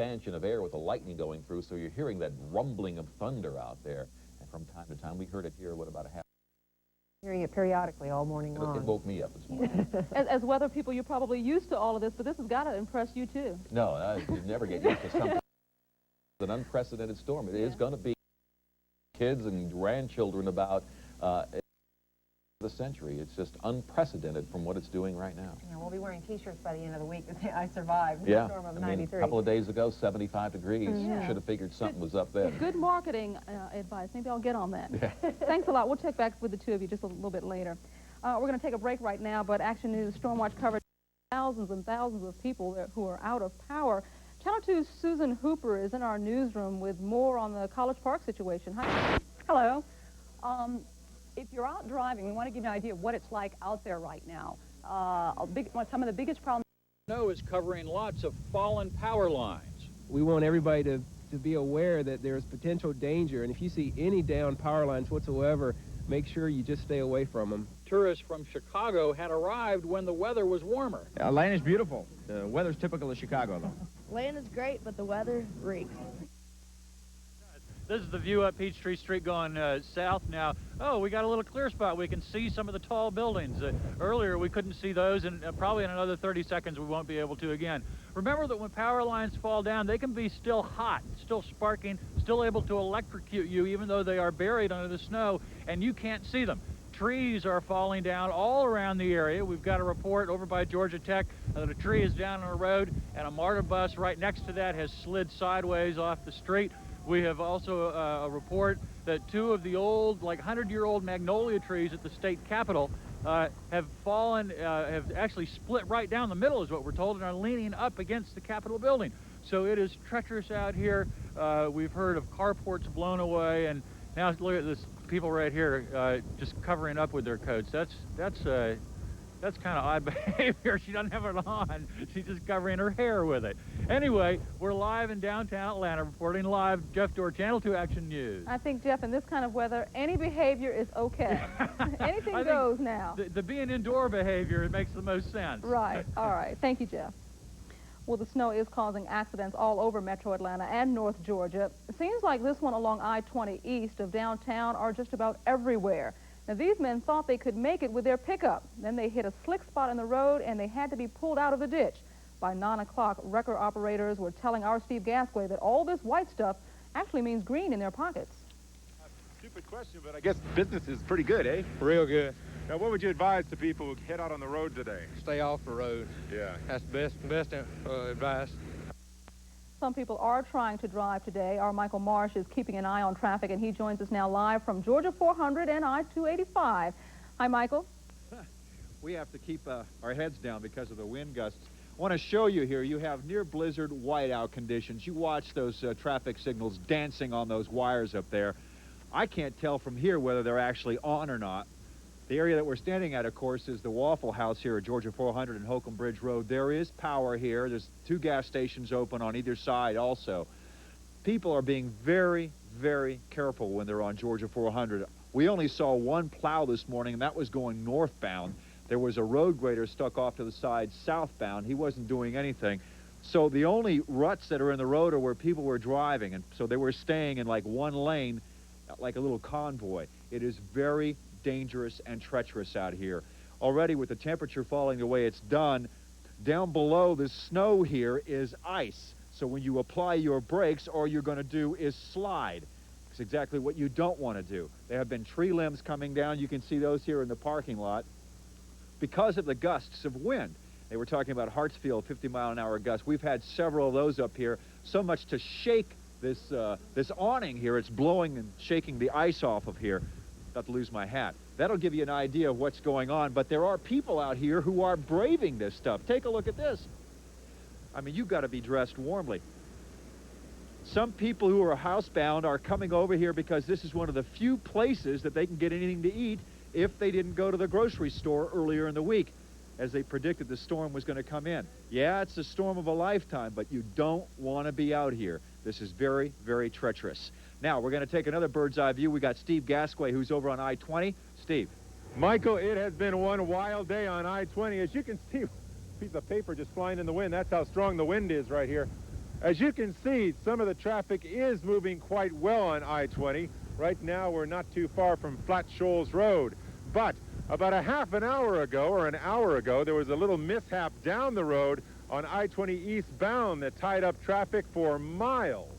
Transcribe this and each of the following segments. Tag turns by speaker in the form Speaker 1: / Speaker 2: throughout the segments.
Speaker 1: expansion of air with the lightning going through, so you're hearing that rumbling of thunder out there. And from time to time, we heard it here, what, about a half?
Speaker 2: Hearing it periodically all morning long.
Speaker 1: It woke me up this morning.
Speaker 3: As weather people, you're probably used to all of this, but this has got to impress you, too.
Speaker 1: No, you never get used to something. It's an unprecedented storm. It is going to be kids and grandchildren about the century. It's just unprecedented from what it's doing right now.
Speaker 2: Yeah, we'll be wearing T-shirts by the end of the week that say, I survived.
Speaker 1: Yeah,
Speaker 2: Storm of
Speaker 1: I mean,
Speaker 2: 93.
Speaker 1: a couple of days ago, 75 degrees.
Speaker 3: Yeah.
Speaker 1: Should have figured something was up then.
Speaker 3: Good marketing advice. Maybe I'll get on that.
Speaker 1: Yeah.
Speaker 3: Thanks a lot. We'll check back with the two of you just a little bit later. We're going to take a break right now, but Action News Stormwatch coverage thousands and thousands of people who are out of power. Channel 2's Susan Hooper is in our newsroom with more on the College Park situation. Hi.
Speaker 4: Hello. If you're out driving, we want to give you an idea of what it's like out there right now. Some of the biggest problems.
Speaker 5: Snow is covering lots of fallen power lines.
Speaker 6: We want everybody to be aware that there's potential danger, and if you see any down power lines whatsoever, make sure you just stay away from them.
Speaker 5: Tourists from Chicago had arrived when the weather was warmer.
Speaker 7: Lane is beautiful. The weather's typical of Chicago, though.
Speaker 8: Land is great, but the weather reeks.
Speaker 5: This is the view up Peachtree Street going south now. Oh, we got a little clear spot. We can see some of the tall buildings. Earlier we couldn't see those, and probably in another 30 seconds we won't be able to again. Remember that when power lines fall down, they can be still hot, still sparking, still able to electrocute you even though they are buried under the snow and you can't see them. Trees are falling down all around the area. We've got a report over by Georgia Tech that a tree is down on the road and a MARTA bus right next to that has slid sideways off the street. We have also a report that two of the old, like 100-year-old magnolia trees at the state capitol have fallen, have actually split right down the middle is what we're told, and are leaning up against the Capitol building. So it is treacherous out here. We've heard of carports blown away, and now look at this people right here just covering up with their coats. That's kind of odd behavior. She doesn't have it on. She's just covering her hair with it. Anyway, we're live in downtown Atlanta, reporting live. Jeff Dorr, Channel 2 Action News.
Speaker 3: I think, Jeff, in this kind of weather, any behavior is okay. Anything goes now.
Speaker 5: The being indoor behavior makes the most sense.
Speaker 3: Right. All right. Thank you, Jeff. Well, the snow is causing accidents all over Metro Atlanta and North Georgia. It seems like this one along I-20 east of downtown are just about everywhere. Now, these men thought they could make it with their pickup. Then they hit a slick spot in the road, and they had to be pulled out of the ditch. By 9 o'clock, wrecker operators were telling our Steve Gasquet that all this white stuff actually means green in their pockets.
Speaker 9: Stupid question, but I guess business is pretty good, eh?
Speaker 10: Real good.
Speaker 9: Now, what would you advise to people who head out on the road today?
Speaker 10: Stay off the road.
Speaker 9: Yeah.
Speaker 10: That's the best advice.
Speaker 3: Some people are trying to drive today. Our Michael Marsh is keeping an eye on traffic, and he joins us now live from Georgia 400 and I-285. Hi, Michael.
Speaker 7: We have to keep our heads down because of the wind gusts. I want to show you here, you have near blizzard whiteout conditions. You watch those traffic signals dancing on those wires up there. I can't tell from here whether they're actually on or not. The area that we're standing at, of course, is the Waffle House here at Georgia 400 and Holcomb Bridge Road. There is power here. There's 2 gas stations open on either side also. People are being very, very careful when they're on Georgia 400. We only saw one plow this morning, and that was going northbound. There was a road grader stuck off to the side southbound. He wasn't doing anything. So the only ruts that are in the road are where people were driving, and so they were staying in like one lane, like a little convoy. It is very dangerous and treacherous out here. Already with the temperature falling the way it's done, down below the snow here is ice. So when you apply your brakes, all you're going to do is slide. It's exactly what you don't want to do. There have been tree limbs coming down. You can see those here in the parking lot because of the gusts of wind. They were talking about Hartsfield 50-mile-an-hour gusts. We've had several of those up here, so much to shake this awning here. It's blowing and shaking the ice off of here. About to lose my hat. That'll give you an idea of what's going on, but there are people out here who are braving this stuff. Take a look at this. I mean, you've got to be dressed warmly. Some people who are housebound are coming over here because this is one of the few places that they can get anything to eat if they didn't go to the grocery store earlier in the week, as they predicted the storm was going to come in. Yeah, it's a storm of a lifetime, but you don't want to be out here. This is very, very treacherous. Now, we're going to take another bird's eye view. We got Steve Gasquet, who's over on I-20. Steve.
Speaker 9: Michael, it has been one wild day on I-20. As you can see, a piece of paper just flying in the wind. That's how strong the wind is right here.
Speaker 11: As you can see, some of the traffic is moving quite well on I-20. Right now, we're not too far from Flat Shoals Road. But about a half an hour ago, or an hour ago, there was a little mishap down the road on I-20 eastbound that tied up traffic for miles.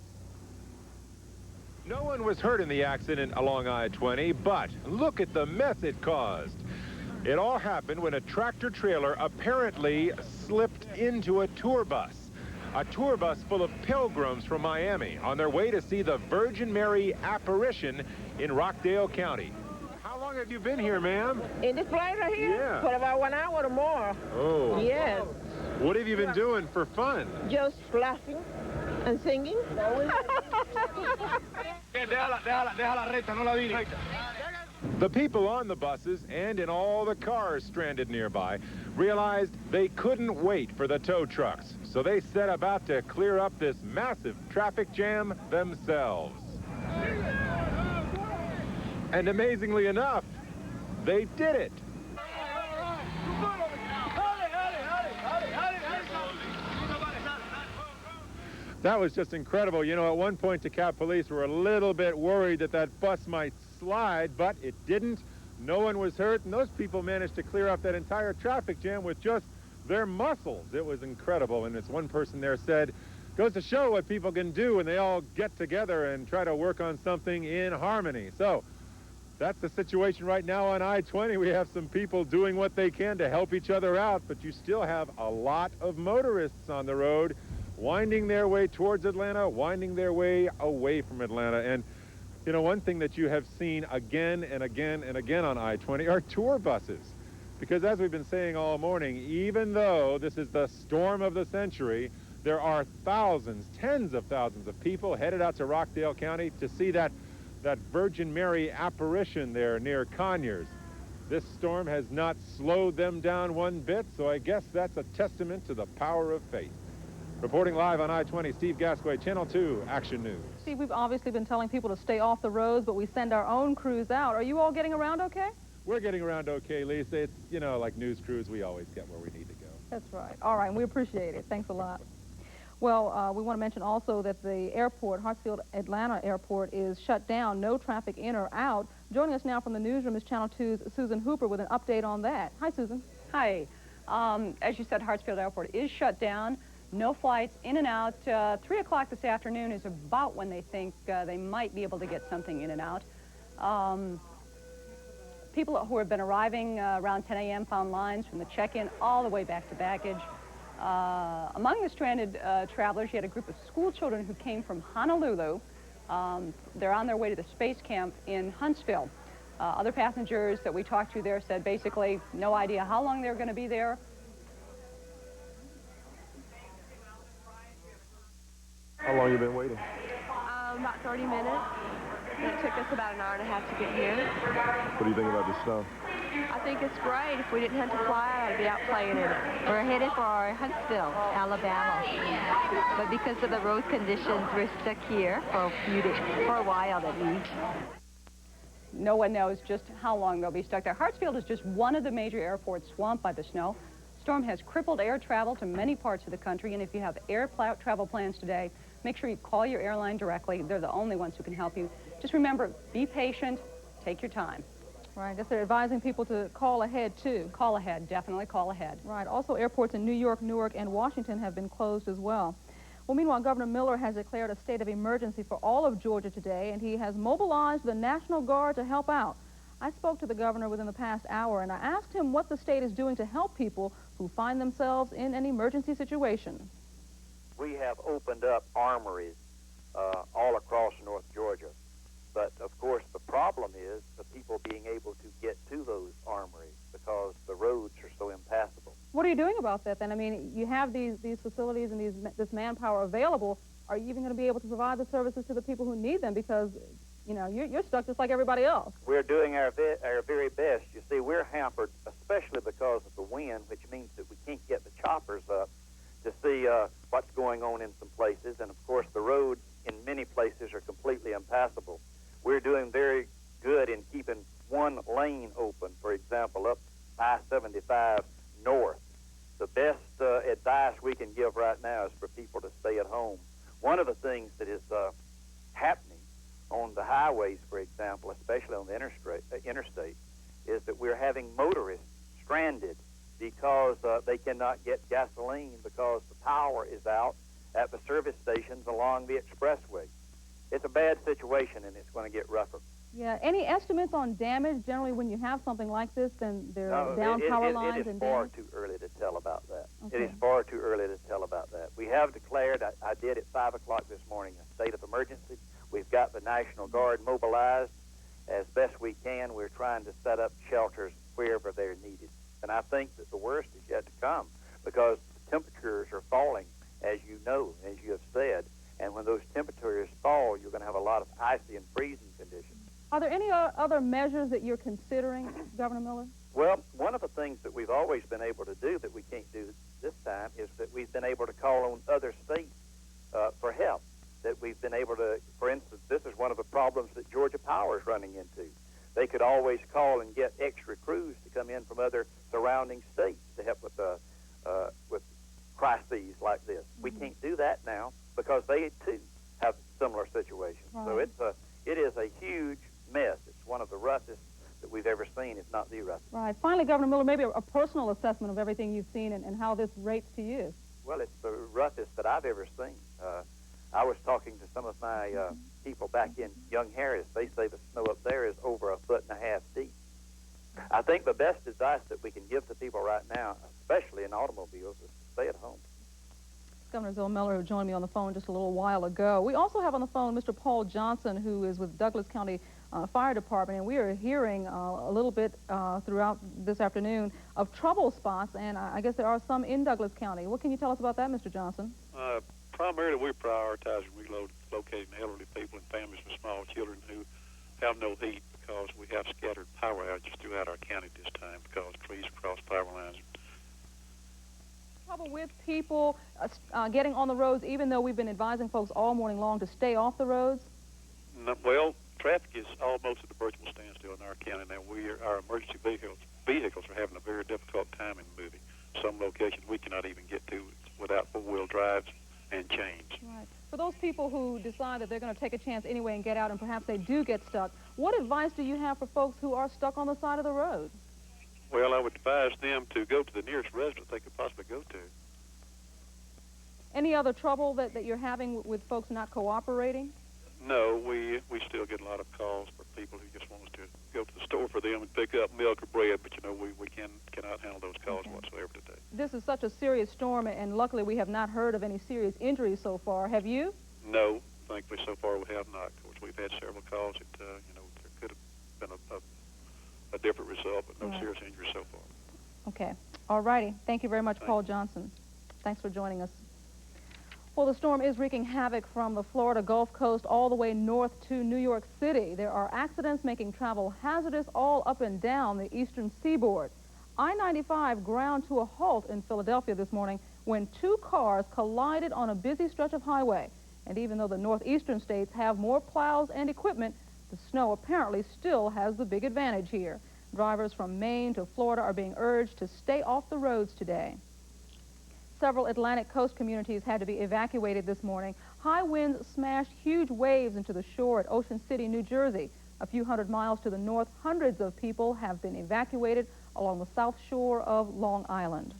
Speaker 11: No one was hurt in the accident along I-20, but look at the mess it caused. It all happened when a tractor-trailer apparently slipped into a tour bus. A tour bus full of pilgrims from Miami on their way to see the Virgin Mary apparition in Rockdale County. How long have you been here, ma'am?
Speaker 12: In this place right here?
Speaker 11: Yeah.
Speaker 12: For about 1 hour or more.
Speaker 11: Oh.
Speaker 12: Yes.
Speaker 11: What have you been doing for fun?
Speaker 12: Just laughing and singing.
Speaker 11: The people on the buses and in all the cars stranded nearby realized they couldn't wait for the tow trucks, so they set about to clear up this massive traffic jam themselves. And amazingly enough, they did it. That was just incredible. You know, at one point, DeKalb police were a little bit worried that that bus might slide, but it didn't. No one was hurt, and those people managed to clear up that entire traffic jam with just their muscles. It was incredible, and as one person there said, goes to show what people can do when they all get together and try to work on something in harmony. So that's the situation right now on I-20. We have some people doing what they can to help each other out, but you still have a lot of motorists on the road winding their way towards Atlanta, winding their way away from Atlanta. And, you know, one thing that you have seen again and again and again on I-20 are tour buses. Because as we've been saying all morning, even though this is the storm of the century, there are thousands, tens of thousands of people headed out to Rockdale County to see that Virgin Mary apparition there near Conyers. This storm has not slowed them down one bit, so I guess that's a testament to the power of faith. Reporting live on I-20, Steve Gasquet, Channel 2 Action News.
Speaker 3: Steve, we've obviously been telling people to stay off the roads, but we send our own crews out. Are you all getting around okay?
Speaker 11: We're getting around okay, Lisa. It's, you know, like news crews, we always get where we need to go.
Speaker 3: That's right. All right, we appreciate it. Thanks a lot. Well, we want to mention also that the airport, Hartsfield-Atlanta Airport, is shut down. No traffic in or out. Joining us now from the newsroom is Channel 2's Susan Hooper with an update on that. Hi, Susan.
Speaker 4: Hi. As you said, Hartsfield Airport is shut down. No flights in and out. 3 o'clock this afternoon is about when they think they might be able to get something in and out. People who have been arriving around 10 a.m. found lines from the check-in all the way back to baggage. Among the stranded travelers, you had a group of school children who came from Honolulu. They're on their way to the space camp in Huntsville. Other passengers that we talked to there said basically no idea how long they're going to be there.
Speaker 9: How long you been waiting?
Speaker 8: About 30 minutes. It took us about an hour and a half to get here.
Speaker 9: What do you think about the snow?
Speaker 8: I think it's great. If we didn't have to fly, I'd be out playing in it.
Speaker 2: We're headed for Huntsville, Alabama. But because of the road conditions, we're stuck here for a while at least.
Speaker 4: No one knows just how long they'll be stuck there. Hartsfield is just one of the major airports swamped by the snow. Storm has crippled air travel to many parts of the country, and if you have air travel plans today, make sure you call your airline directly. They're the only ones who can help you. Just remember, be patient, take your time.
Speaker 3: Right, I guess they're advising people to call ahead, too.
Speaker 4: Call ahead, definitely call ahead.
Speaker 3: Right, also airports in New York, Newark, and Washington have been closed as well. Well, meanwhile, Governor Miller has declared a state of emergency for all of Georgia today, and he has mobilized the National Guard to help out. I spoke to the governor within the past hour, and I asked him what the state is doing to help people who find themselves in an emergency situation.
Speaker 13: We have opened up armories all across North Georgia. But, of course, the problem is the people being able to get to those armories because the roads are so impassable.
Speaker 3: What are you doing about that, then? I mean, you have these facilities and this manpower available. Are you even going to be able to provide the services to the people who need them? Because, you know, you're stuck just like everybody else.
Speaker 13: We're doing our very best. You see, we're hampered, especially because of the wind, which means that we can't get the choppers up to see what's going on in some places. And, of course, the roads in many places are completely impassable. We're doing very good in keeping one lane open, for example, up I-75 north. The best advice we can give right now is for people to stay at home. of the things that is happening on the highways, for example, especially on the interstate, is that we're having motorists stranded because they cannot get gasoline because the power is out at the service stations along the expressway. It's a bad situation, and it's going to get rougher.
Speaker 3: Yeah. Any estimates on damage? Generally, when you have something like this, then there are down power lines and damage?
Speaker 13: It is far too early to tell about that.
Speaker 3: Okay.
Speaker 13: It is far too early to tell about that. We have declared, I did at 5 o'clock this morning, a state of emergency. We've got the National Guard mobilized as best we can. We're trying to set up shelters wherever they're needed. And I think that the worst is yet to come because the temperatures are falling, as you know, as you have said. And when those temperatures fall, you're going to have a lot of icy and freezing conditions.
Speaker 3: Are there any other measures that you're considering, Governor Miller?
Speaker 13: Well, one of the things that we've always been able to do that we can't do this time is that we've been able to call on other states for help. That we've been able to, for instance, this is one of the problems that Georgia Power is running into. They could always call and get extra crews to come in from other surrounding states to help with crises like this. We can't do that now because they too have similar situations.
Speaker 3: Right.
Speaker 13: So it is a huge mess. It's one of the roughest that we've ever seen, if not the roughest.
Speaker 3: Right. Finally, Governor Miller, maybe a personal assessment of everything you've seen and how this rates to you.
Speaker 13: Well, it's the roughest that I've ever seen. I was talking to some of my people back in Young Harris. They say the snow up there is over 1.5 feet deep. I think the best advice that we can give to people right now, especially in automobiles, is to stay at home.
Speaker 3: Governor Zell Miller, who joined me on the phone just a little while ago. We also have on the phone Mr. Paul Johnson, who is with Douglas County Fire Department, and we are hearing a little bit throughout this afternoon of trouble spots, and I guess there are some in Douglas County. What can you tell us about that, Mr. Johnson?
Speaker 14: Primarily, we're prioritizing relocating elderly people and families with small children who have no heat because we have scattered power outages throughout our county this time because trees across power lines.
Speaker 3: Trouble with people getting on the roads, even though we've been advising folks all morning long to stay off the roads?
Speaker 14: No, well, traffic is almost at a virtual standstill in our county now. Our emergency vehicles are having a very difficult time in moving. Some locations we cannot even get to without four-wheel drives and chains.
Speaker 3: Right. For those people who decide that they're going to take a chance anyway and get out and perhaps they do get stuck, what advice do you have for folks who are stuck on the side of the road?
Speaker 14: Well, I would advise them to go to the nearest residence they could possibly go to.
Speaker 3: Any other trouble that you're having with folks not cooperating?
Speaker 14: No, we still get a lot of calls for people who just want us to go to the store for them and pick up milk or bread, but, you know, we cannot handle those calls whatsoever today.
Speaker 3: This is such a serious storm, and luckily we have not heard of any serious injuries so far. Have you?
Speaker 14: No, thankfully so far we have not. Of course, we've had several calls that, you know, there could have been a different result, but no serious injuries so far.
Speaker 3: Okay. All righty. Thank you very much, Paul Johnson. Thanks for joining us. Well, the storm is wreaking havoc from the Florida Gulf Coast all the way north to New York City. There are accidents making travel hazardous all up and down the eastern seaboard. I-95 ground to a halt in Philadelphia this morning when two cars collided on a busy stretch of highway. And even though the northeastern states have more plows and equipment, the snow apparently still has the big advantage here. Drivers from Maine to Florida are being urged to stay off the roads today. Several Atlantic coast communities had to be evacuated this morning. High winds smashed huge waves into the shore at Ocean City, New Jersey. A few hundred miles to the north, hundreds of people have been evacuated along the south shore of Long Island.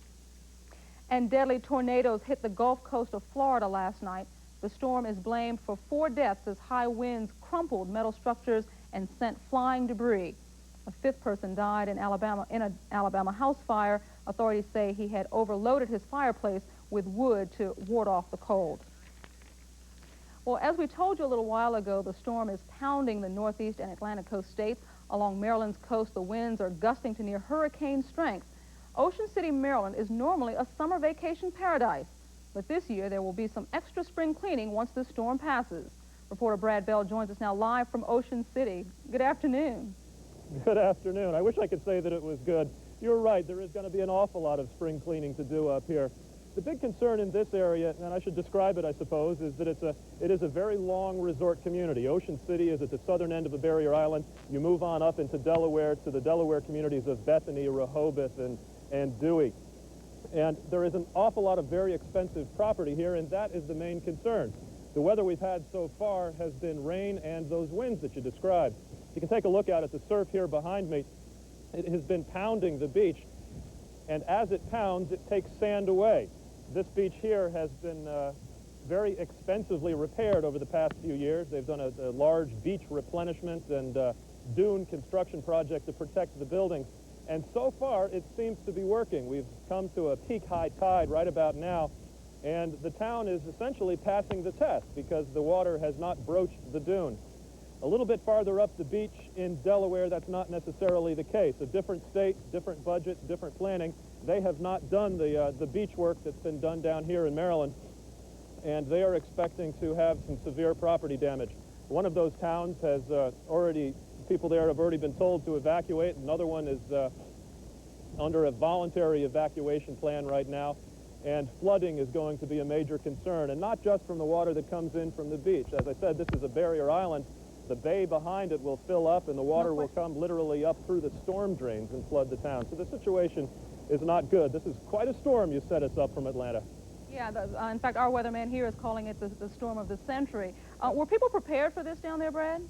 Speaker 3: And deadly tornadoes hit the Gulf Coast of Florida last night. The storm is blamed for 4 deaths as high winds crumpled metal structures and sent flying debris. A 5th person died in an Alabama house fire. Authorities say he had overloaded his fireplace with wood to ward off the cold. Well, as we told you a little while ago, the storm is pounding the northeast and Atlantic coast states. Along Maryland's coast, the winds are gusting to near hurricane strength. Ocean City, Maryland is normally a summer vacation paradise, but this year there will be some extra spring cleaning once this storm passes. Reporter Brad Bell joins us now live from Ocean City. Good afternoon.
Speaker 15: Good afternoon. I wish I could say that it was good. You're right, there is going to be an awful lot of spring cleaning to do up here. The big concern in this area, and I should describe it, I suppose, is that it is a very long resort community. Ocean City is at the southern end of the barrier island. You move on up into Delaware to the Delaware communities of Bethany, Rehoboth, and Dewey. And there is an awful lot of very expensive property here, and that is the main concern. The weather we've had so far has been rain and those winds that you described. You can take a look out at the surf here behind me. It has been pounding the beach, and as it pounds, it takes sand away. This beach here has been very expensively repaired over the past few years. They've done a large beach replenishment and dune construction project to protect the buildings. And so far, it seems to be working. We've come to a peak high tide right about now, and the town is essentially passing the test because the water has not broached the dune. A little bit farther up the beach in Delaware, that's not necessarily the case. A different state, different budget, different planning. They have not done the beach work that's been done down here in Maryland, and they are expecting to have some severe property damage. One of those towns has people there have already been told to evacuate. Another one is under a voluntary evacuation plan right now, and flooding is going to be a major concern, and not just from the water that comes in from the beach. As I said, this is a barrier island. The bay behind it will fill up, and the water will come literally up through the storm drains and flood the town. So the situation is not good. This is quite a storm you set us up from Atlanta.
Speaker 3: Yeah, in fact, our weatherman here is calling it the storm of the century. Were people prepared for this down there, Brad?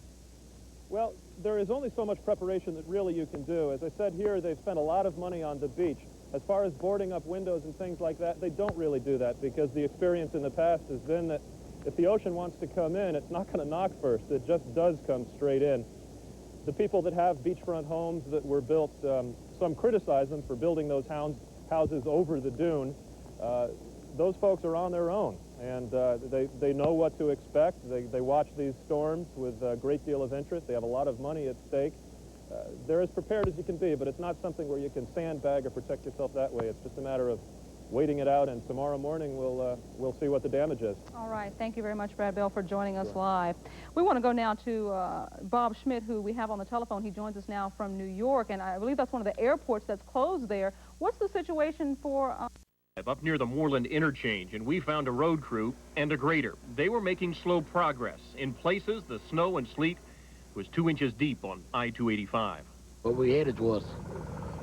Speaker 15: Well, there is only so much preparation that really you can do. As I said here, they've spent a lot of money on the beach. As far as boarding up windows and things like that, they don't really do that because the experience in the past has been that if the ocean wants to come in, it's not going to knock first. It just does come straight in. The people that have beachfront homes that were built, some criticize them for building those houses over the dune. Those folks are on their own, and they know what to expect. They watch these storms with a great deal of interest. They have a lot of money at stake. They're as prepared as you can be, but it's not something where you can sandbag or protect yourself that way. It's just a matter of waiting it out, and tomorrow morning we'll see what the damage is.
Speaker 3: All right. Thank you very much, Brad Bell, for joining us live. We want to go now to Bob Schmidt, who we have on the telephone. He joins us now from New York, and I believe that's one of the airports that's closed there. What's the situation for...
Speaker 16: Up near the Moreland interchange, and we found a road crew and a grader. They were making slow progress. In places, the snow and sleet was 2 inches deep on I-285.
Speaker 17: Well, we headed towards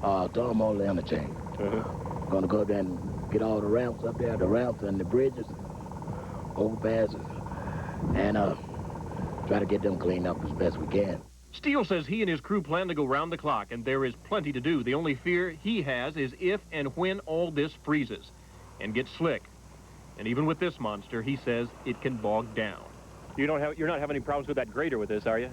Speaker 17: Moreland interchange. Going to go there and get all the ramps up there, the ramps and the bridges, overpasses, and try to get them cleaned up as best we can.
Speaker 16: Steele says he and his crew plan to go round the clock, and there is plenty to do. The only fear he has is if and when all this freezes and gets slick. And even with this monster, he says it can bog down.
Speaker 18: You're not having any problems with that grader with this, are you?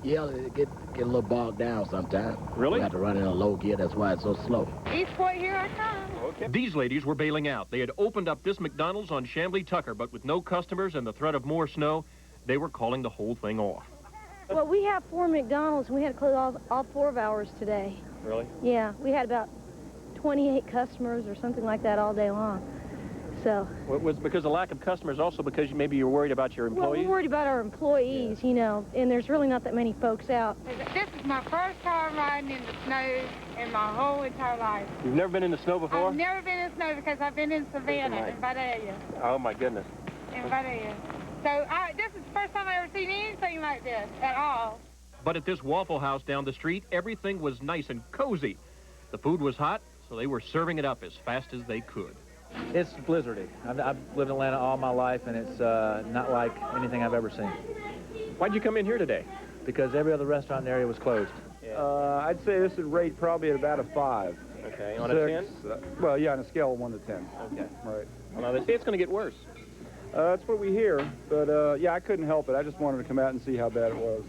Speaker 17: Yeah, it get a little bogged down sometimes.
Speaker 16: Really?
Speaker 17: We have to run in a low gear, that's why it's so slow.
Speaker 8: Eastport, here I come.
Speaker 16: Okay. These ladies were bailing out. They had opened up this McDonald's on Chamblee Tucker, but with no customers and the threat of more snow, they were calling the whole thing off.
Speaker 19: Well, we have 4 McDonald's, and we had to close all 4 of ours today.
Speaker 18: Really?
Speaker 19: Yeah, we had about 28 customers or something like that all day long. So.
Speaker 18: Well, was it because of lack of customers, also because maybe you're worried about your employees?
Speaker 19: Well, we're worried about our employees, you know, and there's really not that many folks out.
Speaker 8: This is my first time riding in the snow in my whole entire life.
Speaker 18: You've never been in the snow before?
Speaker 8: I've never been in snow because I've been in Savannah and Vidalia.
Speaker 18: Oh, my goodness.
Speaker 8: In Vidalia. So this is the first time I've ever seen anything like this at all.
Speaker 16: But at this Waffle House down the street, everything was nice and cozy. The food was hot, so they were serving it up as fast as they could.
Speaker 20: It's blizzardy. I've lived in Atlanta all my life, and it's not like anything I've ever seen.
Speaker 18: Why'd you come in here today?
Speaker 20: Because every other restaurant in the area was closed.
Speaker 21: I'd say this would rate probably at about a 5.
Speaker 18: Okay, on a 10?
Speaker 21: Well, yeah, on a scale of 1 to 10.
Speaker 18: Okay.
Speaker 21: Right.
Speaker 18: Well, now they say it's going to get worse.
Speaker 21: That's what we hear, but yeah, I couldn't help it. I just wanted to come out and see how bad it was.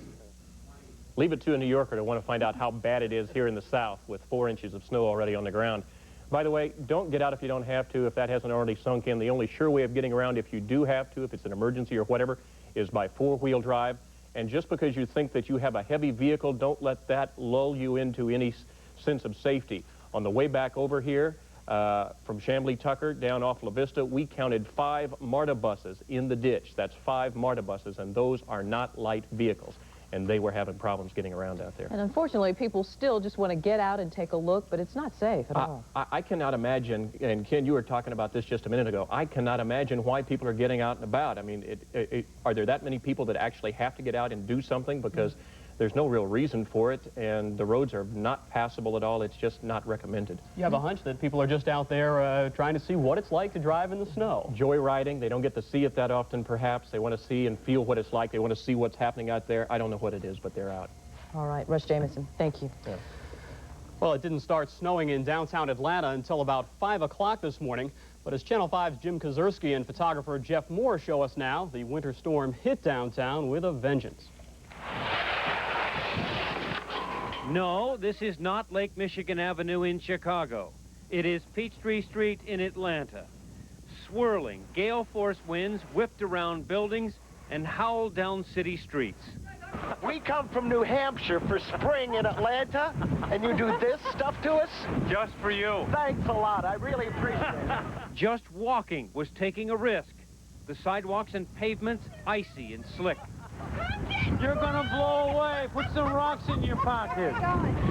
Speaker 18: Leave it to a New Yorker to want to find out how bad it is here in the South with 4 inches of snow already on the ground. By the way, don't get out if you don't have to, if that hasn't already sunk in. The only sure way of getting around if you do have to, if it's an emergency or whatever, is by 4-wheel drive. And just because you think that you have a heavy vehicle, don't let that lull you into any sense of safety. On the way back over here, from Chamblee Tucker down off La Vista, we counted 5 MARTA buses in the ditch. That's 5 MARTA buses, and those are not light vehicles. And they were having problems getting around out there.
Speaker 22: And unfortunately, people still just want to get out and take a look, but it's not safe at all.
Speaker 18: I cannot imagine, and Ken, you were talking about this just a minute ago, I cannot imagine why people are getting out and about. I mean, are there that many people that actually have to get out and do something? Because There's no real reason for it, and the roads are not passable at all. It's just not recommended.
Speaker 1: You have a hunch that people are just out there trying to see what it's like to drive in the snow.
Speaker 18: Joyriding. They don't get to see it that often, perhaps. They want to see and feel what it's like. They want to see what's happening out there. I don't know what it is, but they're out.
Speaker 22: All right, Russ Jamison, thank you.
Speaker 18: Yeah.
Speaker 1: Well, it didn't start snowing in downtown Atlanta until about 5 o'clock this morning. But as Channel 5's Jim Kazurski and photographer Jeff Moore show us now, the winter storm hit downtown with a vengeance.
Speaker 6: No, this is not Lake Michigan Avenue in Chicago. It is Peachtree Street in Atlanta. Swirling, gale-force winds whipped around buildings and howled down city streets.
Speaker 23: We come from New Hampshire for spring in Atlanta, and you do this stuff to us?
Speaker 6: Just for you.
Speaker 23: Thanks a lot. I really appreciate it.
Speaker 6: Just walking was taking a risk. The sidewalks and pavements icy and slick. You're gonna blow away. Put some rocks in your pocket.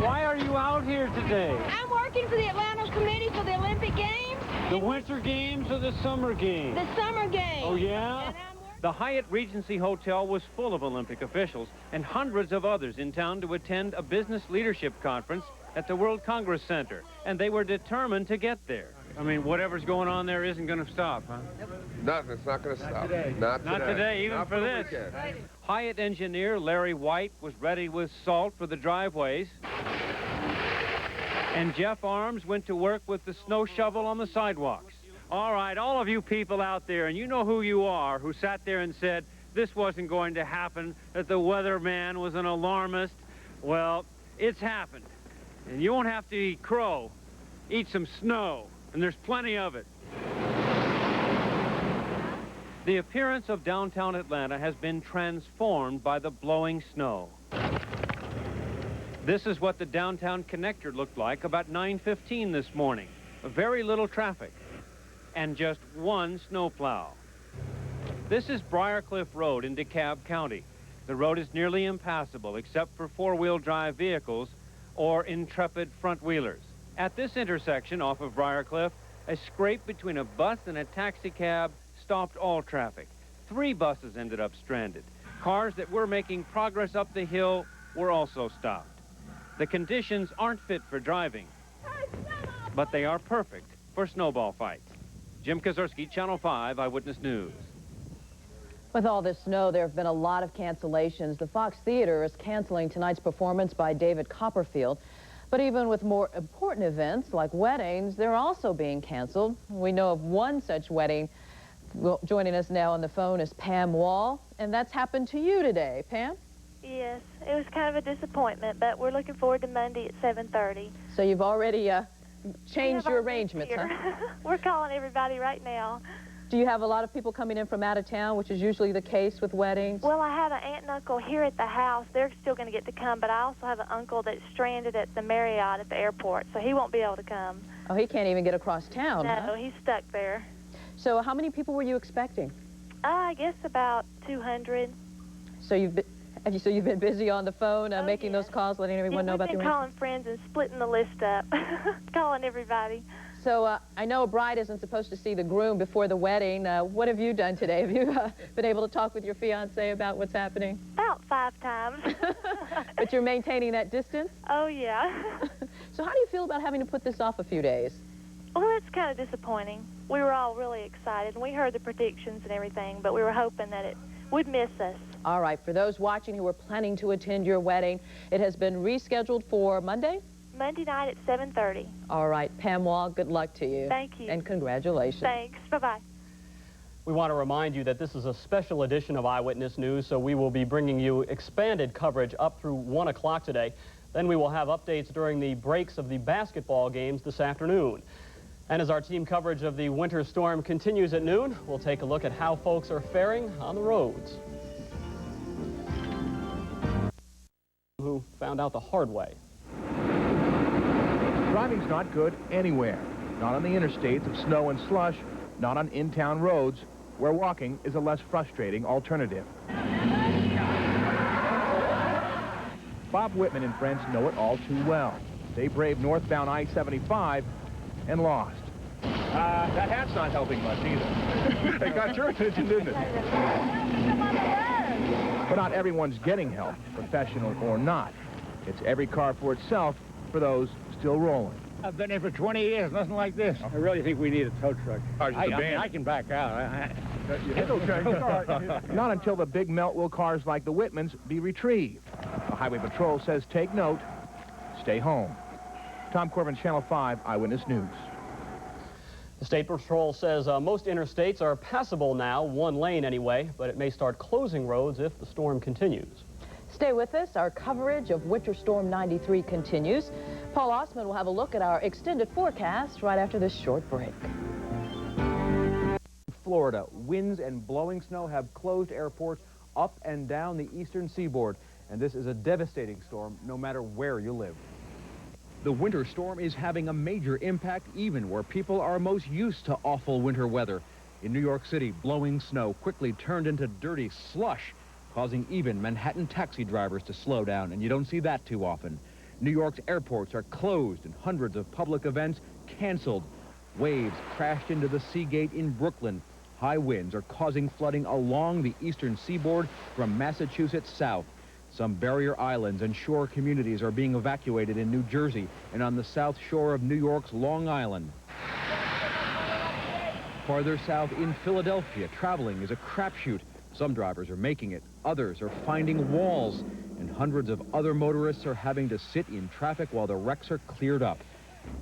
Speaker 6: Why are you out here today?
Speaker 24: I'm working for the Atlanta Committee for the Olympic Games.
Speaker 6: The Winter Games or the Summer Games?
Speaker 24: The Summer Games.
Speaker 6: Oh, yeah? The Hyatt Regency Hotel was full of Olympic officials and hundreds of others in town to attend a business leadership conference at the World Congress Center, and they were determined to get there. I mean, whatever's going on there isn't going to stop, huh?
Speaker 10: Nothing. It's not going to stop.
Speaker 6: Today.
Speaker 10: Not
Speaker 6: today, even
Speaker 10: not
Speaker 6: for
Speaker 10: the
Speaker 6: this.
Speaker 10: weekend.
Speaker 6: Hyatt engineer Larry White was ready with salt for the driveways. And Jeff Arms went to work with the snow shovel on the sidewalks. All right, all of you people out there, and you know who you are, who sat there and said this wasn't going to happen, that the weatherman was an alarmist. Well, it's happened. And you won't have to eat crow. Eat some snow, and there's plenty of it. The appearance of downtown Atlanta has been transformed by the blowing snow. This is what the downtown connector looked like about 9:15 this morning. Very little traffic and just one snowplow. This is Briarcliff Road in DeKalb County. The road is nearly impassable except for four-wheel drive vehicles or intrepid front-wheelers. At this intersection off of Briarcliff, a scrape between a bus and a taxi cab stopped all traffic. 3 buses ended up stranded. Cars that were making progress up the hill were also stopped. The conditions aren't fit for driving, but they are perfect for snowball fights. Jim Kazurski, Channel 5 Eyewitness News.
Speaker 22: With all this snow, there have been a lot of cancellations. The Fox Theater is canceling tonight's performance by David Copperfield. But even with more important events like weddings, they're also being canceled. We know of one such wedding. Well, joining us now on the phone is Pam Wall, and that's happened to you today. Pam?
Speaker 25: Yes, it was kind of a disappointment, but we're looking forward to Monday at 7:30.
Speaker 22: So you've already changed your arrangements, huh?
Speaker 25: We're calling everybody right now.
Speaker 22: Do you have a lot of people coming in from out of town, which is usually the case with weddings?
Speaker 25: Well, I have an aunt and uncle here at the house. They're still going to get to come, but I also have an uncle that's stranded at the Marriott at the airport, so he won't be able to come.
Speaker 22: Oh, he can't even get across town,
Speaker 25: No,
Speaker 22: huh?
Speaker 25: he's stuck there.
Speaker 22: So how many people were you expecting?
Speaker 25: I guess about 200.
Speaker 22: So you've been busy on the phone making those calls, letting everyone know about the
Speaker 25: We've been calling friends and splitting the list up, calling everybody.
Speaker 22: So I know a bride isn't supposed to see the groom before the wedding. What have you done today? Have you been able to talk with your fiancé about what's happening?
Speaker 25: About 5 times.
Speaker 22: But you're maintaining that distance?
Speaker 25: Oh, yeah.
Speaker 22: So how do you feel about having to put this off a few days?
Speaker 25: Well, it's kind of disappointing. We were all really excited, and we heard the predictions and everything, but we were hoping that it would miss us.
Speaker 22: All right, for those watching who are planning to attend your wedding, it has been rescheduled for Monday?
Speaker 25: Monday night at 7:30.
Speaker 22: All right, Pam Wall, good luck to you.
Speaker 25: Thank you.
Speaker 22: And congratulations.
Speaker 25: Thanks. Bye-bye.
Speaker 1: We want to remind you that this is a special edition of Eyewitness News, so we will be bringing you expanded coverage up through 1 o'clock today. Then we will have updates during the breaks of the basketball games this afternoon. And as our team coverage of the winter storm continues at noon, we'll take a look at how folks are faring on the roads. Who found out the hard way.
Speaker 26: Driving's not good anywhere. Not on the interstates of snow and slush, not on in-town roads, where walking is a less frustrating alternative. Bob Whitman and friends know it all too well. They braved northbound I-75 and lost. That hat's not helping much either. It got your attention, didn't it? But not everyone's getting help, professional or not. It's every car for itself for those still rolling.
Speaker 2: I've been here for 20 years, nothing like this. I really think we need a tow truck. I mean, I can back out.
Speaker 26: It's okay. Not until the big melt will cars like the Whitmans be retrieved. The Highway Patrol says take note, stay home. Tom Corbin, Channel 5 Eyewitness News.
Speaker 1: The State Patrol says most interstates are passable now, one lane anyway, but it may start closing roads if the storm continues.
Speaker 22: Stay with us. Our coverage of Winter Storm 93 continues. Paul Osman will have a look at our extended forecast right after this short break.
Speaker 5: Florida, winds and blowing snow have closed airports up and down the eastern seaboard, and this is a devastating storm no matter where you live.
Speaker 7: The winter storm is having a major impact even where people are most used to awful winter weather. In New York City, blowing snow quickly turned into dirty slush, causing even Manhattan taxi drivers to slow down, and you don't see that too often. New York's airports are closed and hundreds of public events canceled. Waves crashed into the Seagate in Brooklyn. High winds are causing flooding along the eastern seaboard from Massachusetts south. Some barrier islands and shore communities are being evacuated in New Jersey and on the south shore of New York's Long Island. Farther south in Philadelphia, traveling is a crapshoot. Some drivers are making it, others are finding walls, and hundreds of other motorists are having to sit in traffic while the wrecks are cleared up.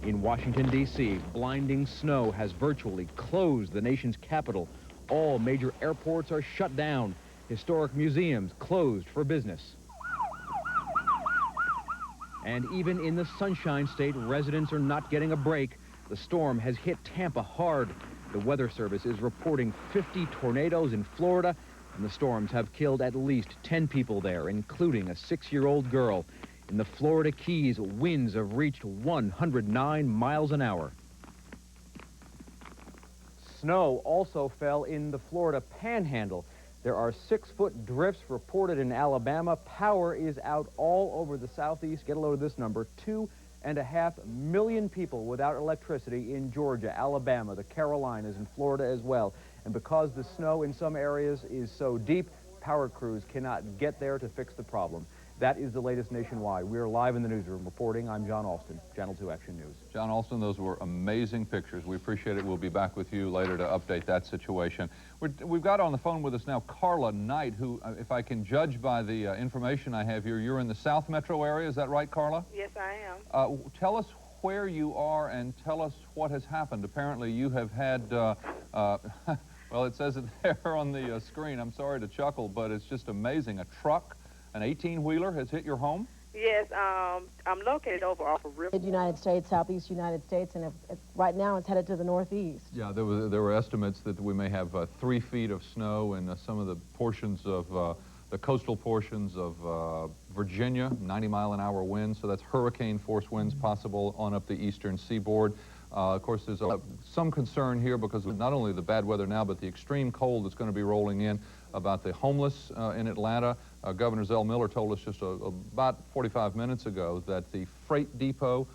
Speaker 7: In Washington, D.C., blinding snow has virtually closed the nation's capital. All major airports are shut down. Historic museums closed for business. And even in the Sunshine State, residents are not getting a break. The storm has hit Tampa hard. The Weather Service is reporting 50 tornadoes in Florida, and the storms have killed at least 10 people there, including a 6-year-old girl. In the Florida Keys, winds have reached 109 miles an hour.
Speaker 5: Snow also fell in the Florida Panhandle. There are 6-foot drifts reported in Alabama. Power is out all over the southeast. Get a load of this number, 2.5 million people without electricity in Georgia, Alabama, the Carolinas, and Florida as well. And because the snow in some areas is so deep, power crews cannot get there to fix the problem. That is the latest nationwide. We are live in the newsroom reporting. I'm John Alston, Channel 2 Action News.
Speaker 9: John Alston, those were amazing pictures. We appreciate it. We'll be back with you later to update that situation. We've got on the phone with us now Carla Knight, who, if I can judge by the information I have here, you're in the South Metro area. Is that right, Carla?
Speaker 11: Yes, I am.
Speaker 9: Tell us where you are and tell us what has happened. Apparently you have had, well, it says it there on the screen. I'm sorry to chuckle, but it's just amazing. A truck, an 18-wheeler, has hit your home?
Speaker 11: Yes, I'm located over off of River.
Speaker 12: United States, southeast United States, and right now it's headed to the northeast.
Speaker 9: Yeah, there were estimates that we may have 3 feet of snow in some of the portions of the coastal portions of Virginia, 90-mile-an-hour winds, so that's hurricane-force winds possible on up the eastern seaboard. Of course, there's some concern here because of not only the bad weather now, but the extreme cold that's going to be rolling in about the homeless in Atlanta. Governor Zell Miller told us just about 45 minutes ago that the freight depot,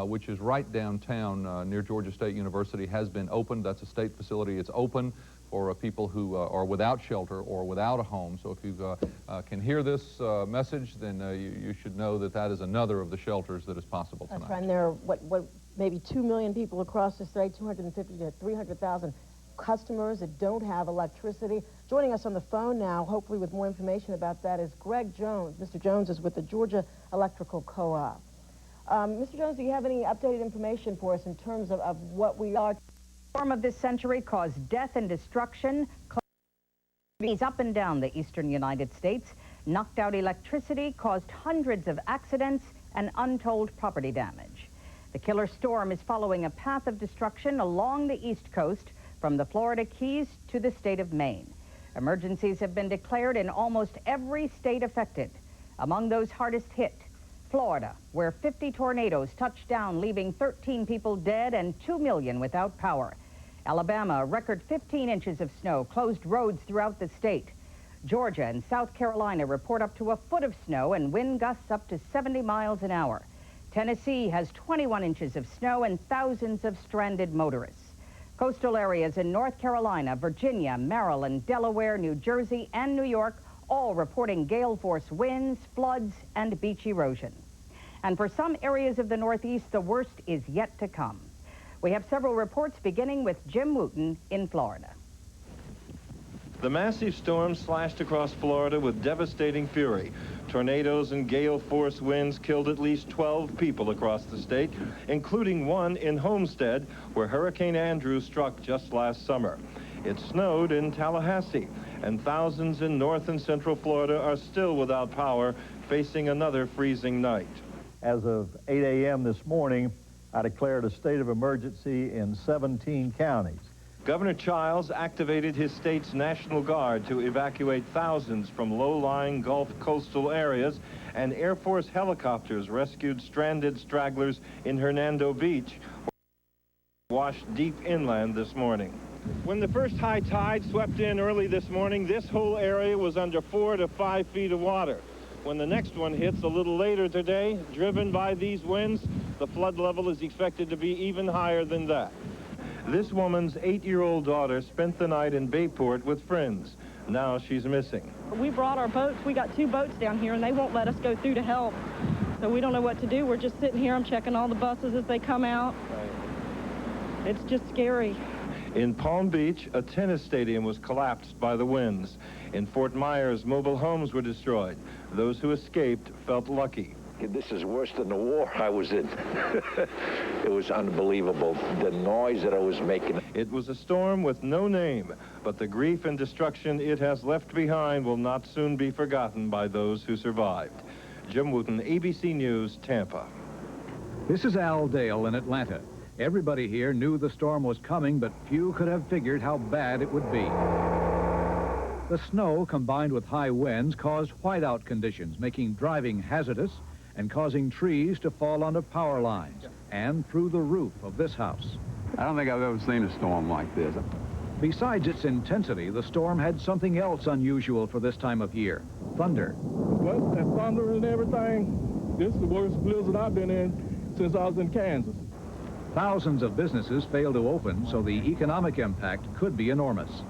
Speaker 9: which is right downtown near Georgia State University, has been opened. That's a state facility. It's open for people who are without shelter or without a home. So if you can hear this message, then you should know that that is another of the shelters that is possible tonight.
Speaker 12: That's right, and there are, maybe 2 million people across the state, 250 to 300,000 customers that don't have electricity. Joining us on the phone now, hopefully with more information about that, is Greg Jones. Mr. Jones is with the Georgia Electrical Co-op. Mr. Jones, do you have any updated information for us in terms of what we are?
Speaker 27: The storm of this century caused death and destruction up and down the eastern United States, knocked out electricity, caused hundreds of accidents, and untold property damage. The killer storm is following a path of destruction along the east coast from the Florida Keys to the state of Maine. Emergencies have been declared in almost every state affected. Among those hardest hit, Florida, where 50 tornadoes touched down, leaving 13 people dead and 2 million without power. Alabama, a record 15 inches of snow, closed roads throughout the state. Georgia and South Carolina report up to a foot of snow and wind gusts up to 70 miles an hour. Tennessee has 21 inches of snow and thousands of stranded motorists. Coastal areas in North Carolina, Virginia, Maryland, Delaware, New Jersey, and New York all reporting gale force winds, floods, and beach erosion. And for some areas of the Northeast, the worst is yet to come. We have several reports beginning with Jim Wooten in Florida.
Speaker 3: The massive storm slashed across Florida with devastating fury. Tornadoes and gale force winds killed at least 12 people across the state, including one in Homestead, where Hurricane Andrew struck just last summer. It snowed in Tallahassee, and thousands in North and Central Florida are still without power, facing another freezing night.
Speaker 4: As of 8 a.m. this morning, I declared a state of emergency in 17 counties.
Speaker 3: Governor Childs activated his state's National Guard to evacuate thousands from low-lying Gulf coastal areas, and Air Force helicopters rescued stranded stragglers in Hernando Beach, washed deep inland this morning. When the first high tide swept in early this morning, this whole area was under 4 to 5 feet of water. When the next one hits a little later today, driven by these winds, the flood level is expected to be even higher than that. This woman's 8-year-old daughter spent the night in Bayport with friends. Now she's missing.
Speaker 13: We brought our boats. We got 2 boats down here, and they won't let us go through to help. So we don't know what to do. We're just sitting here. I'm checking all the buses as they come out. It's just scary.
Speaker 3: In Palm Beach, a tennis stadium was collapsed by the winds. In Fort Myers, mobile homes were destroyed. Those who escaped felt lucky.
Speaker 14: This is worse than the war I was in. It was unbelievable, the noise that I was making.
Speaker 3: It was a storm with no name, but the grief and destruction it has left behind will not soon be forgotten by those who survived. Jim Wooten, ABC News, Tampa.
Speaker 15: This is Al Dale in Atlanta. Everybody here knew the storm was coming, but few could have figured how bad it would be. The snow, combined with high winds, caused whiteout conditions, making driving hazardous and causing trees to fall onto power lines and through the roof of this house.
Speaker 17: I don't think I've ever seen a storm like this.
Speaker 15: Besides its intensity, the storm had something else unusual for this time of year: thunder.
Speaker 21: Well, and thunder and everything. This is the worst blizzard I've been in since I was in Kansas.
Speaker 15: Thousands of businesses failed to open, so the economic impact could be enormous.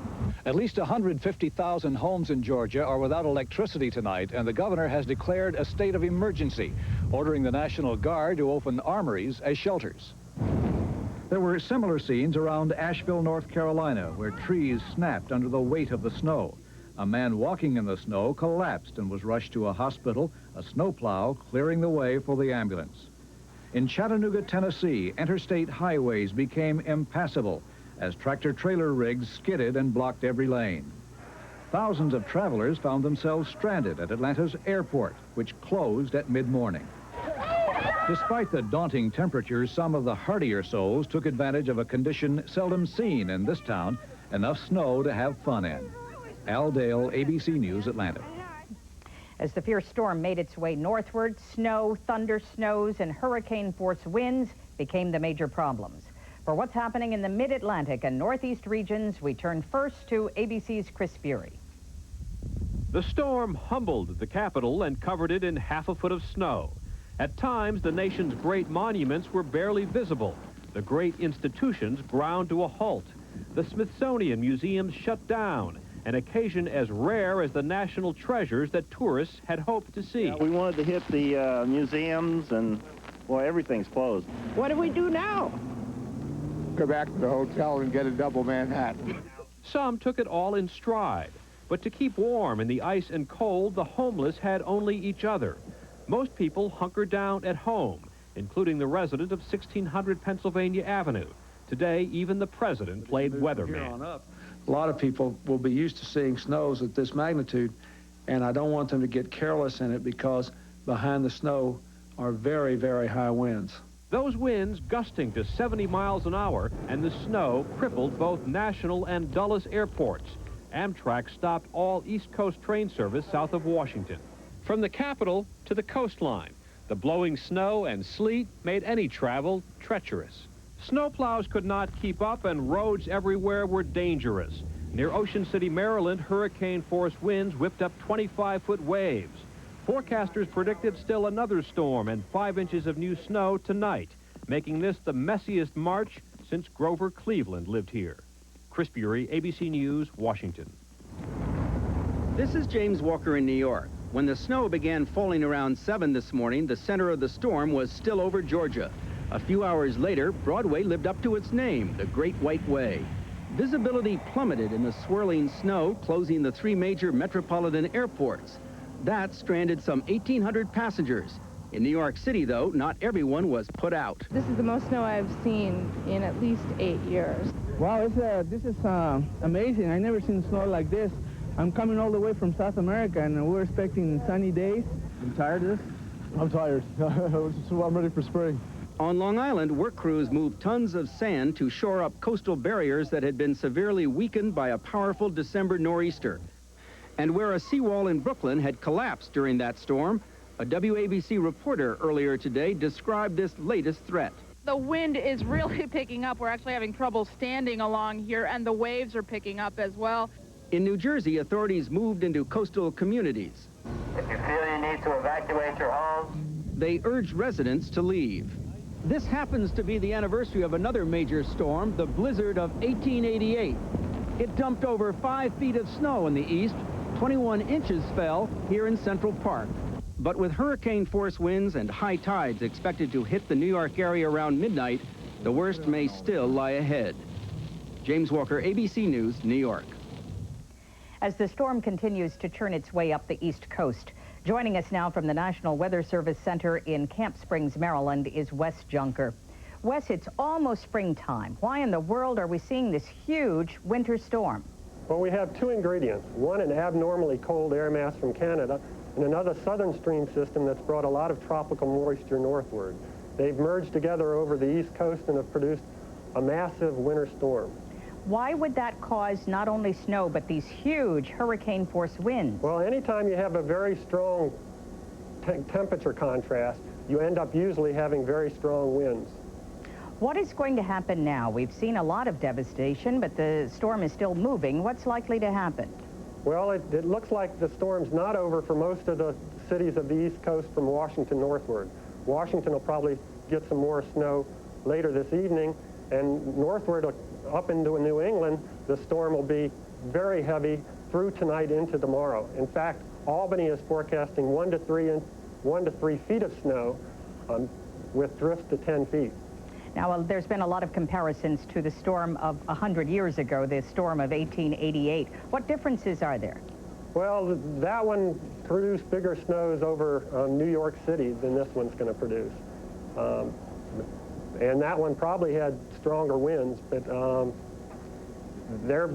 Speaker 19: At least 150,000 homes in Georgia are without electricity tonight, and the governor has declared a state of emergency, ordering the National Guard to open armories as shelters.
Speaker 15: There were similar scenes around Asheville, North Carolina, where trees snapped under the weight of the snow. A man walking in the snow collapsed and was rushed to a hospital, a snowplow clearing the way for the ambulance. In Chattanooga, Tennessee, interstate highways became impassable as tractor-trailer rigs skidded and blocked every lane. Thousands of travelers found themselves stranded at Atlanta's airport, which closed at mid-morning. Despite the daunting temperatures, some of the hardier souls took advantage of a condition seldom seen in this town: enough snow to have fun in. Al Dale, ABC News, Atlanta.
Speaker 27: As the fierce storm made its way northward, snow, thunder snows, and hurricane-force winds became the major problems. For what's happening in the mid-Atlantic and northeast regions, we turn first to ABC's Chris Bury.
Speaker 6: The storm humbled the capital and covered it in half a foot of snow. At times, the nation's great monuments were barely visible. The great institutions ground to a halt. The Smithsonian museums shut down, an occasion as rare as the national treasures that tourists had hoped to see.
Speaker 28: Yeah, we wanted to hit the museums, and, well, everything's closed.
Speaker 2: What do we do now? Go back to the hotel and get a double Manhattan.
Speaker 6: Some took it all in stride, but to keep warm in the ice and cold, the homeless had only each other. Most people hunkered down at home, including the resident of 1600 Pennsylvania Avenue. Today, even the president played weatherman.
Speaker 29: A lot of people will be used to seeing snows at this magnitude, and I don't want them to get careless in it because behind the snow are very, very high winds.
Speaker 6: Those winds gusting to 70 miles an hour, and the snow crippled both National and Dulles airports. Amtrak stopped all East Coast train service south of Washington. From the capital to the coastline, the blowing snow and sleet made any travel treacherous. Snowplows could not keep up, and roads everywhere were dangerous. Near Ocean City, Maryland, hurricane-force winds whipped up 25-foot waves. Forecasters predicted still another storm and 5 inches of new snow tonight, making this the messiest March since Grover Cleveland lived here. Chris Bury, ABC News, Washington.
Speaker 8: This is James Walker in New York. When the snow began falling around 7 this morning, the center of the storm was still over Georgia. A few hours later, Broadway lived up to its name, the Great White Way. Visibility plummeted in the swirling snow, closing the 3 major metropolitan airports. That stranded some 1,800 passengers. In New York City, though, not everyone was put out.
Speaker 10: This is the most snow I've seen in at least 8 years.
Speaker 21: Wow, this is amazing. I've never seen snow like this. I'm coming all the way from South America, and we're expecting sunny days.
Speaker 29: You tired of this?
Speaker 21: I'm tired. I'm ready for spring.
Speaker 8: On Long Island, work crews moved tons of sand to shore up coastal barriers that had been severely weakened by a powerful December nor'easter. And where a seawall in Brooklyn had collapsed during that storm, a WABC reporter earlier today described this latest threat.
Speaker 16: The wind is really picking up. We're actually having trouble standing along here, and the waves are picking up as well.
Speaker 8: In New Jersey, authorities moved into coastal communities.
Speaker 18: If you feel you need to evacuate your homes,
Speaker 8: they urged residents to leave. This happens to be the anniversary of another major storm, the blizzard of 1888. It dumped over 5 feet of snow in the east. 21 inches fell here in Central Park. But with hurricane-force winds and high tides expected to hit the New York area around midnight, the worst may still lie ahead. James Walker, ABC News, New York.
Speaker 27: As the storm continues to churn its way up the East Coast, joining us now from the National Weather Service Center in Camp Springs, Maryland, is Wes Junker. Wes, it's almost springtime. Why in the world are we seeing this huge winter storm?
Speaker 20: Well, we have 2 ingredients. One, an abnormally cold air mass from Canada, and another southern stream system that's brought a lot of tropical moisture northward. They've merged together over the East Coast and have produced a massive winter storm.
Speaker 27: Why would that cause not only snow, but these huge hurricane-force winds?
Speaker 20: Well, anytime you have a very strong temperature contrast, you end up usually having very strong winds.
Speaker 27: What is going to happen now? We've seen a lot of devastation, but the storm is still moving. What's likely to happen?
Speaker 20: Well, it looks like the storm's not over for most of the cities of the East Coast from Washington northward. Washington will probably get some more snow later this evening, and northward up into New England, the storm will be very heavy through tonight into tomorrow. In fact, Albany is forecasting 1 to 3 feet of snow with drifts to 10 feet.
Speaker 27: Now, there's been a lot of comparisons to the storm of 100 years ago, the storm of 1888. What differences are there?
Speaker 20: Well, that one produced bigger snows over New York City than this one's going to produce. And that one probably had stronger winds, but they're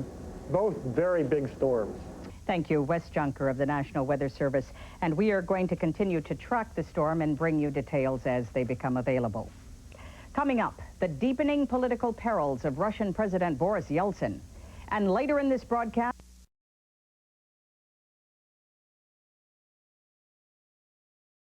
Speaker 20: both very big storms.
Speaker 27: Thank you, Wes Junker of the National Weather Service. And we are going to continue to track the storm and bring you details as they become available. Coming up, the deepening political perils of Russian President Boris Yeltsin. And later in this broadcast,